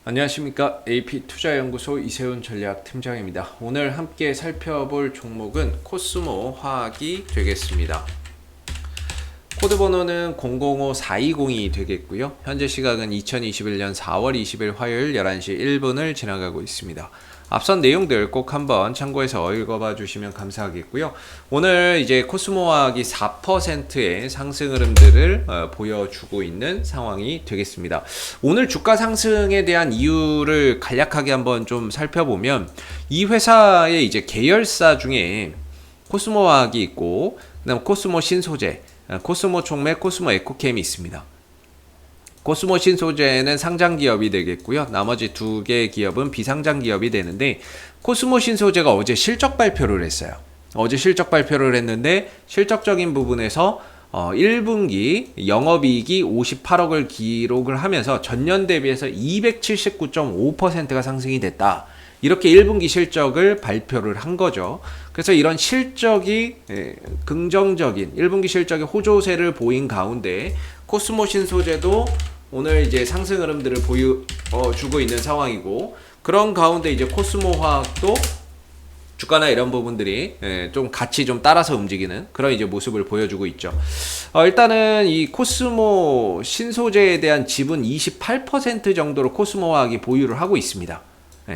안녕하십니까. AP투자연구소 이세훈 전략팀장입니다. 오늘 함께 살펴볼 종목은 코스모 화학이 되겠습니다. 코드 번호는 005420이 되겠고요. 현재 시각은 2021년 4월 20일 화요일 11시 1분을 지나가고 있습니다. 앞선 내용들 꼭 한번 참고해서 읽어봐 주시면 감사하겠고요. 오늘 이제 코스모화학이 4%의 상승 흐름들을 보여주고 있는 상황이 되겠습니다. 오늘 주가 상승에 대한 이유를 간략하게 한번 좀 살펴보면 이 회사의 이제 계열사 중에 코스모화학이 있고 그다음 코스모 신소재, 코스모 촉매, 코스모 에코캠이 있습니다. 코스모 신소재는 상장 기업이 되겠고요. 나머지 두 개의 기업은 비상장 기업이 되는데 코스모 신소재가 어제 실적 발표를 했어요. 어제 실적 발표를 했는데 실적적인 부분에서 1분기 영업이익이 58억을 기록을 하면서 전년 대비해서 279.5%가 상승이 됐다. 이렇게 1분기 실적을 발표를 한 거죠. 그래서 이런 실적이 긍정적인 1분기 실적의 호조세를 보인 가운데 코스모 신소재도 오늘 이제 상승 흐름들을 보여주고 있는 상황이고, 그런 가운데 이제 코스모 화학도 주가나 이런 부분들이 좀 같이 좀 따라서 움직이는 그런 이제 모습을 보여주고 있죠. 일단은 이 코스모 신소재에 대한 지분 28% 정도로 코스모 화학이 보유를 하고 있습니다.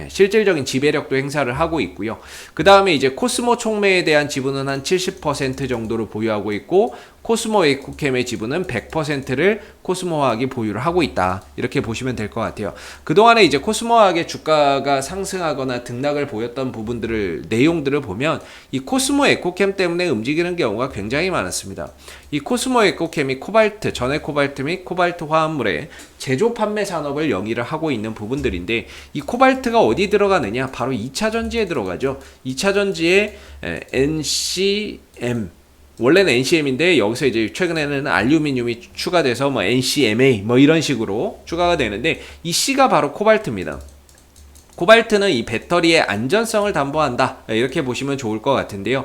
실질적인 지배력도 행사를 하고 있고요. 그 다음에 이제 코스모 촉매에 대한 지분은 한 70% 정도를 보유하고 있고, 코스모 에코캠의 지분은 100%를 코스모 화학이 보유를 하고 있다. 이렇게 보시면 될 것 같아요. 그동안에 이제 코스모 화학의 주가가 상승하거나 등락을 보였던 부분들을, 내용들을 보면 이 코스모 에코캠 때문에 움직이는 경우가 굉장히 많았습니다. 이 코스모 에코캠이 코발트, 전해 코발트 및 코발트 화합물의 제조 판매 산업을 영위를 하고 있는 부분들인데, 이 코발트가 어디 들어가느냐? 바로 2차 전지에 들어가죠. 2차 전지에 NCM, 원래는 NCM인데 여기서 이제 최근에는 알루미늄이 추가돼서 뭐 NCMA 뭐 이런 식으로 추가가 되는데, 이 C가 바로 코발트입니다. 코발트는 이 배터리의 안전성을 담보한다. 이렇게 보시면 좋을 것 같은데요.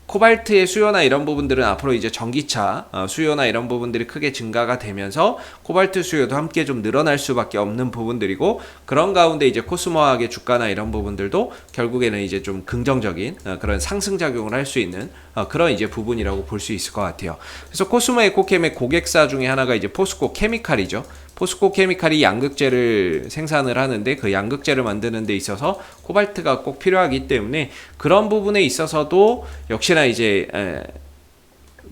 코발트의 수요나 이런 부분들은 앞으로 이제 전기차 수요나 이런 부분들이 크게 증가가 되면서 코발트 수요도 함께 좀 늘어날 수밖에 없는 부분들이고, 그런 가운데 이제 코스모화학의 주가나 이런 부분들도 결국에는 이제 좀 긍정적인 그런 상승 작용을 할 수 있는 그런 이제 부분이라고 볼 수 있을 것 같아요. 그래서 코스모 에코캠의 고객사 중에 하나가 이제 포스코 케미칼이죠. 포스코 케미칼이 양극재를 생산을 하는데, 그 양극재를 만드는 데 있어서 코발트가 꼭 필요하기 때문에 그런 부분에 있어서도 역시나 이제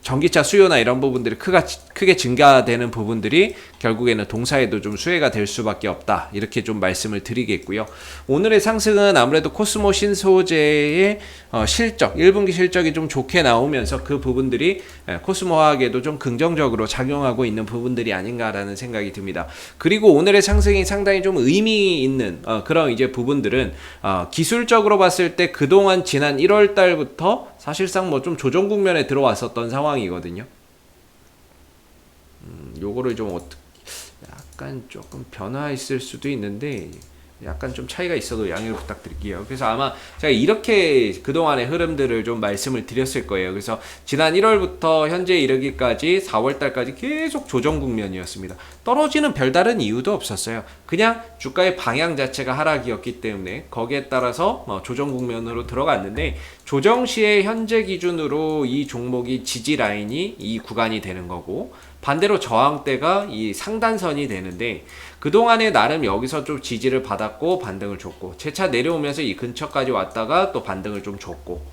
전기차 수요나 이런 부분들이 크게 증가되는 부분들이 결국에는 동사에도 좀 수혜가 될 수밖에 없다. 이렇게 좀 말씀을 드리겠고요. 오늘의 상승은 아무래도 코스모 신소재의 실적, 1분기 실적이 좀 좋게 나오면서 그 부분들이 코스모 화학에도 좀 긍정적으로 작용하고 있는 부분들이 아닌가라는 생각이 듭니다. 그리고 오늘의 상승이 상당히 좀 의미 있는 그런 이제 부분들은 기술적으로 봤을 때 그동안 지난 1월 달부터 사실상 뭐 좀 조정 국면에 들어왔었던 상황이거든요. 요거를 좀 약간 조금 변화했을 수도 있는데 약간 좀 차이가 있어도 양해를 부탁드릴게요. 그래서 아마 제가 이렇게 그동안의 흐름들을 좀 말씀을 드렸을 거예요. 그래서 지난 1월부터 현재 이르기까지 4월달까지 계속 조정 국면이었습니다. 떨어지는 별다른 이유도 없었어요. 그냥 주가의 방향 자체가 하락이었기 때문에 거기에 따라서 조정 국면으로 들어갔는데, 조정 시에 현재 기준으로 이 종목이 지지 라인이 이 구간이 되는 거고, 반대로 저항대가 이 상단선이 되는데, 그동안에 나름 여기서 좀 지지를 받았고 반등을 줬고, 재차 내려오면서 이 근처까지 왔다가 또 반등을 좀 줬고,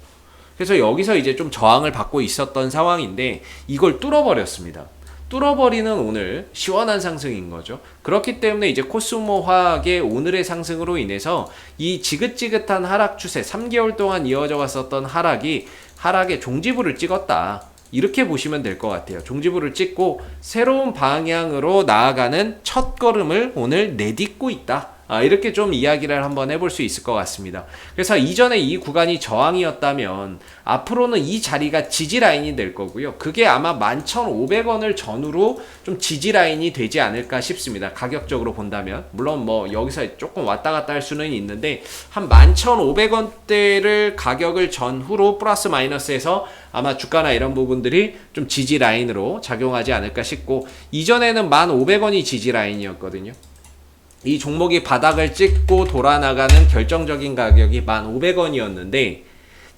그래서 여기서 이제 좀 저항을 받고 있었던 상황인데 이걸 뚫어버렸습니다. 뚫어버리는 오늘 시원한 상승인 거죠. 그렇기 때문에 이제 코스모 화학의 오늘의 상승으로 인해서 이 지긋지긋한 하락 추세, 3개월 동안 이어져 왔었던 하락의 종지부를 찍었다. 이렇게 보시면 될 것 같아요. 종지부를 찍고 새로운 방향으로 나아가는 첫 걸음을 오늘 내딛고 있다. 이렇게 좀 이야기를 한번 해볼 수 있을 것 같습니다. 그래서 이전에 이 구간이 저항이었다면 앞으로는 이 자리가 지지 라인이 될 거고요. 그게 아마 11,500원을 전후로 좀 지지 라인이 되지 않을까 싶습니다. 가격적으로 본다면. 물론 뭐 여기서 조금 왔다 갔다 할 수는 있는데 한 11,500원대를 가격을 전후로 플러스 마이너스해서 아마 주가나 이런 부분들이 좀 지지 라인으로 작용하지 않을까 싶고, 이전에는 1,500원이 지지 라인이었거든요. 이 종목이 바닥을 찍고 돌아나가는 결정적인 가격이 1,500원이었는데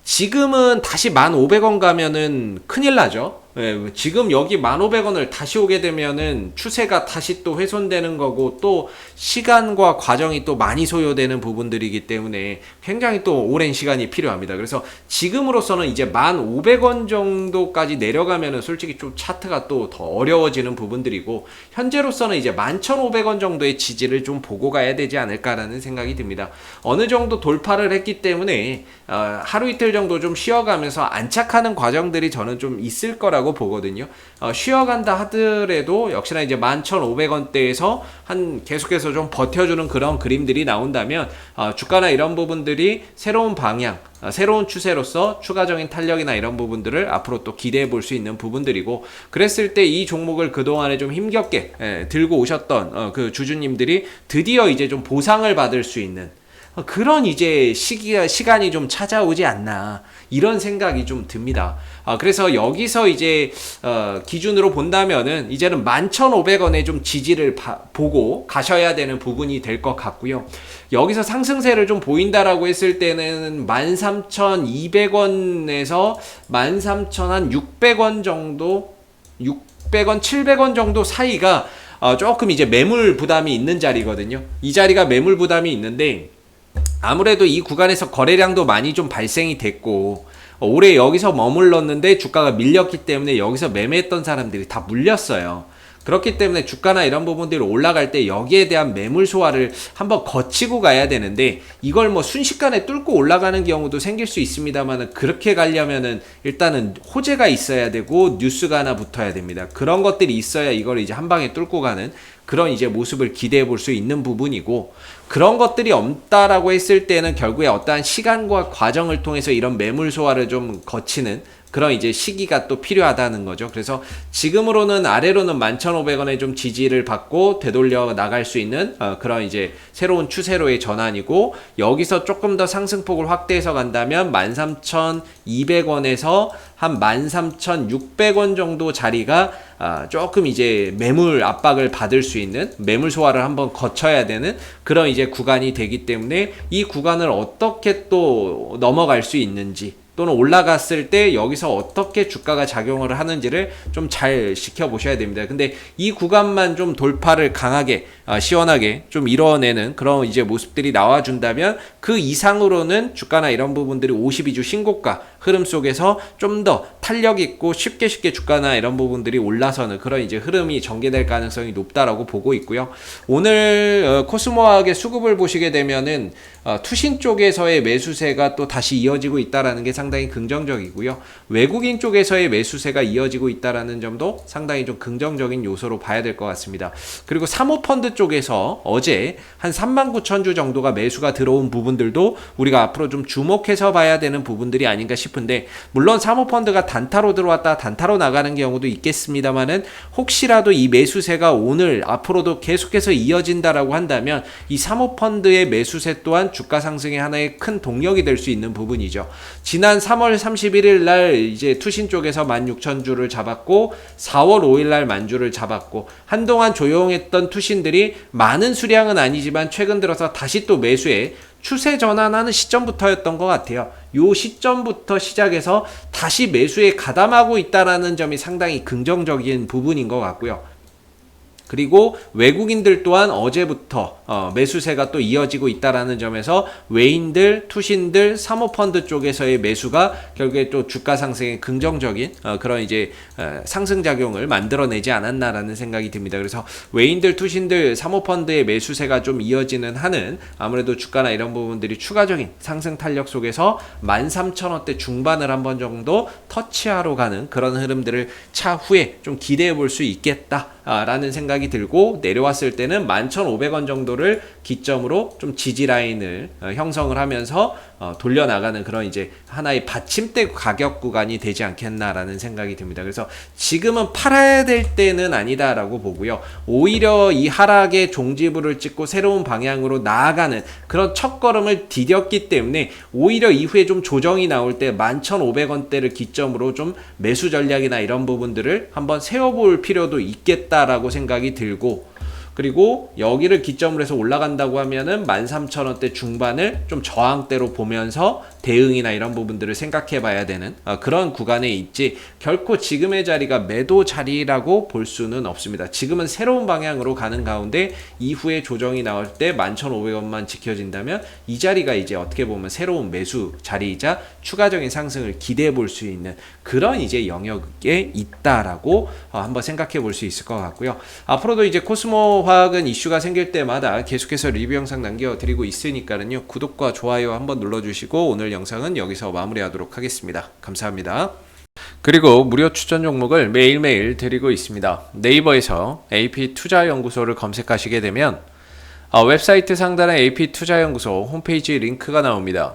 지금은 다시 1,500원 가면은 큰일 나죠. 예, 지금 여기 1,500원을 다시 오게 되면은 추세가 다시 또 훼손되는 거고, 또 시간과 과정이 또 많이 소요되는 부분들이기 때문에 굉장히 또 오랜 시간이 필요합니다. 그래서 지금으로서는 이제 1,500원 정도까지 내려가면은 솔직히 좀 차트가 또 더 어려워지는 부분들이고, 현재로서는 이제 11,500원 정도의 지지를 좀 보고 가야 되지 않을까라는 생각이 듭니다. 어느 정도 돌파를 했기 때문에 하루 이틀 정도 좀 쉬어가면서 안착하는 과정들이 저는 좀 있을 거라고 보거든요. 쉬어간다 하더라도 역시나 이제 11,500원대에서 한 계속해서 좀 버텨주는 그런 그림들이 나온다면 주가나 이런 부분들이 새로운 방향, 새로운 추세로서 추가적인 탄력이나 이런 부분들을 앞으로 또 기대해 볼 수 있는 부분들이고, 그랬을 때 이 종목을 그동안에 좀 힘겹게 들고 오셨던 그 주주님들이 드디어 이제 좀 보상을 받을 수 있는 그런 이제 시간이 좀 찾아오지 않나, 이런 생각이 좀 듭니다. 그래서 여기서 이제 기준으로 본다면은 이제는 11,500원에 좀 지지를 보고 가셔야 되는 부분이 될 것 같고요. 여기서 상승세를 좀 보인다라고 했을 때는 13,200원에서 13,600원 정도, 600원, 700원 정도 사이가 조금 이제 매물 부담이 있는 자리거든요. 이 자리가 매물 부담이 있는데 아무래도 이 구간에서 거래량도 많이 좀 발생이 됐고, 올해 여기서 머물렀는데 주가가 밀렸기 때문에 여기서 매매했던 사람들이 다 물렸어요. 그렇기 때문에 주가나 이런 부분들이 올라갈 때 여기에 대한 매물 소화를 한번 거치고 가야 되는데, 이걸 뭐 순식간에 뚫고 올라가는 경우도 생길 수 있습니다만, 그렇게 가려면은 일단은 호재가 있어야 되고 뉴스가 하나 붙어야 됩니다. 그런 것들이 있어야 이걸 이제 한 방에 뚫고 가는 그런 이제 모습을 기대해 볼 수 있는 부분이고, 그런 것들이 없다라고 했을 때는 결국에 어떠한 시간과 과정을 통해서 이런 매물 소화를 좀 거치는 그런 이제 시기가 또 필요하다는 거죠. 그래서 지금으로는 아래로는 11,500원에 좀 지지를 받고 되돌려 나갈 수 있는 그런 이제 새로운 추세로의 전환이고, 여기서 조금 더 상승폭을 확대해서 간다면 13,200원에서 한 13,600원 정도 자리가 조금 이제 매물 압박을 받을 수 있는, 매물 소화를 한번 거쳐야 되는 그런 이제 구간이 되기 때문에, 이 구간을 어떻게 또 넘어갈 수 있는지, 또는 올라갔을 때 여기서 어떻게 주가가 작용을 하는지를 좀 잘 지켜보셔야 됩니다. 근데 이 구간만 좀 돌파를 강하게 시원하게 좀 이뤄내는 그런 이제 모습들이 나와준다면, 그 이상으로는 주가나 이런 부분들이 52주 신고가 흐름 속에서 좀 더 탄력 있고 쉽게 주가나 이런 부분들이 올라서는 그런 이제 흐름이 전개될 가능성이 높다라고 보고 있고요. 오늘 코스모학의 수급을 보시게 되면은 투신 쪽에서의 매수세가 또 다시 이어지고 있다라는 게 상당히 긍정적이고요. 외국인 쪽에서의 매수세가 이어지고 있다라는 점도 상당히 좀 긍정적인 요소로 봐야 될 것 같습니다. 그리고 사모펀드 쪽에서 어제 한 39,000주 정도가 매수가 들어온 부분들도 우리가 앞으로 좀 주목해서 봐야 되는 부분들이 아닌가 싶은데, 물론 사모펀드가 단타로 들어왔다 단타로 나가는 경우도 있겠습니다만은, 혹시라도 이 매수세가 오늘 앞으로도 계속해서 이어진다라고 한다면 이 사모펀드의 매수세 또한 주가 상승의 하나의 큰 동력이 될 수 있는 부분이죠. 지난 3월 31일 날 이제 투신 쪽에서 16,000주를 잡았고, 4월 5일 날 10,000주를 잡았고, 한동안 조용했던 투신들이 많은 수량은 아니지만 최근 들어서 다시 또 매수에 추세 전환하는 시점부터였던 것 같아요. 요 시점부터 시작해서 다시 매수에 가담하고 있다라는 점이 상당히 긍정적인 부분인 것 같고요. 그리고 외국인들 또한 어제부터 매수세가 또 이어지고 있다라는 점에서 외인들, 투신들, 사모펀드 쪽에서의 매수가 결국에 또 주가 상승에 긍정적인 그런 이제 상승작용을 만들어내지 않았나라는 생각이 듭니다. 그래서 외인들, 투신들, 사모펀드의 매수세가 좀 이어지는 한은 아무래도 주가나 이런 부분들이 추가적인 상승 탄력 속에서 13,000원대 중반을 한번 정도 터치하러 가는 그런 흐름들을 차후에 좀 기대해 볼 수 있겠다라는 생각이 생각이 들고, 내려왔을 때는 11,500원 정도를 기점으로 좀 지지 라인을 형성을 하면서 돌려나가는 그런 이제 하나의 받침대 가격 구간이 되지 않겠나라는 생각이 듭니다. 그래서 지금은 팔아야 될 때는 아니다라고 보고요. 오히려 이 하락의 종지부를 찍고 새로운 방향으로 나아가는 그런 첫걸음을 디뎠기 때문에 오히려 이후에 좀 조정이 나올 때 11,500원대를 기점으로 좀 매수 전략이나 이런 부분들을 한번 세워볼 필요도 있겠다라고 생각이 들고, 그리고 여기를 기점으로 해서 올라간다고 하면은 13,000원대 중반을 좀 저항대로 보면서 대응이나 이런 부분들을 생각해 봐야 되는 그런 구간에 있지, 결코 지금의 자리가 매도 자리라고 볼 수는 없습니다. 지금은 새로운 방향으로 가는 가운데 이후에 조정이 나올 때 11,500원만 지켜진다면 이 자리가 이제 어떻게 보면 새로운 매수 자리이자 추가적인 상승을 기대해 볼 수 있는 그런 이제 영역에 있다라고 한번 생각해 볼 수 있을 것 같고요. 앞으로도 이제 코스모 화학은 이슈가 생길 때마다 계속해서 리뷰 영상 남겨드리고 있으니까요. 구독과 좋아요 한번 눌러주시고 오늘 영상은 여기서 마무리하도록 하겠습니다. 감사합니다. 그리고 무료 추천 종목을 매일매일 드리고 있습니다. 네이버에서 AP투자연구소를 검색하시게 되면 웹사이트 상단에 AP투자연구소 홈페이지 링크가 나옵니다.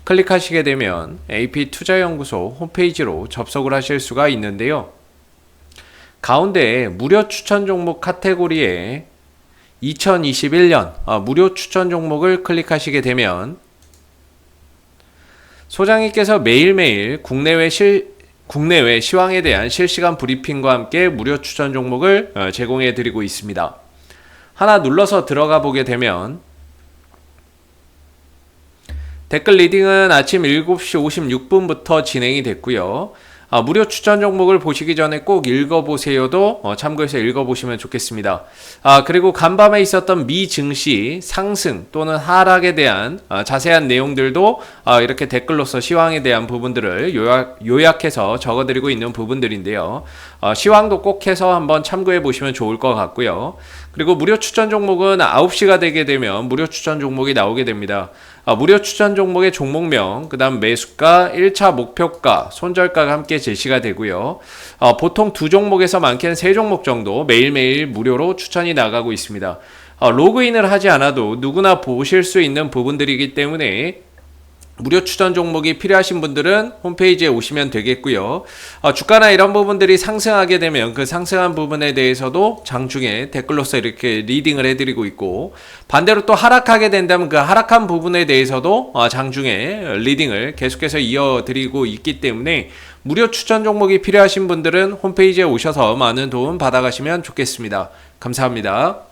클릭하시게 되면 AP투자연구소 홈페이지로 접속을 하실 수가 있는데요. 가운데 무료 추천 종목 카테고리에 2021년 무료 추천 종목을 클릭하시게 되면 소장님께서 매일매일 국내외 시황에 대한 실시간 브리핑과 함께 무료 추천 종목을 제공해 드리고 있습니다. 하나 눌러서 들어가 보게 되면 댓글 리딩은 아침 7시 56분부터 진행이 됐고요. 무료 추천 종목을 보시기 전에 꼭 읽어보세요도 참고해서 읽어보시면 좋겠습니다. 그리고 간밤에 있었던 미 증시 상승 또는 하락에 대한 자세한 내용들도 이렇게 댓글로서 시황에 대한 부분들을 요약해서 적어드리고 있는 부분들인데요. 시황도 꼭 해서 한번 참고해 보시면 좋을 것 같고요. 그리고 무료 추천 종목은 9시가 되게 되면 무료 추천 종목이 나오게 됩니다. 무료 추천 종목의 종목명, 그 다음 매수가, 1차 목표가, 손절가가 함께 제시가 되고요. 보통 두 종목에서 많게는 세 종목 정도 매일매일 무료로 추천이 나가고 있습니다. 로그인을 하지 않아도 누구나 보실 수 있는 부분들이기 때문에 무료 추천 종목이 필요하신 분들은 홈페이지에 오시면 되겠고요. 주가나 이런 부분들이 상승하게 되면 그 상승한 부분에 대해서도 장중에 댓글로서 이렇게 리딩을 해드리고 있고, 반대로 또 하락하게 된다면 그 하락한 부분에 대해서도 장중에 리딩을 계속해서 이어드리고 있기 때문에 무료 추천 종목이 필요하신 분들은 홈페이지에 오셔서 많은 도움 받아가시면 좋겠습니다. 감사합니다.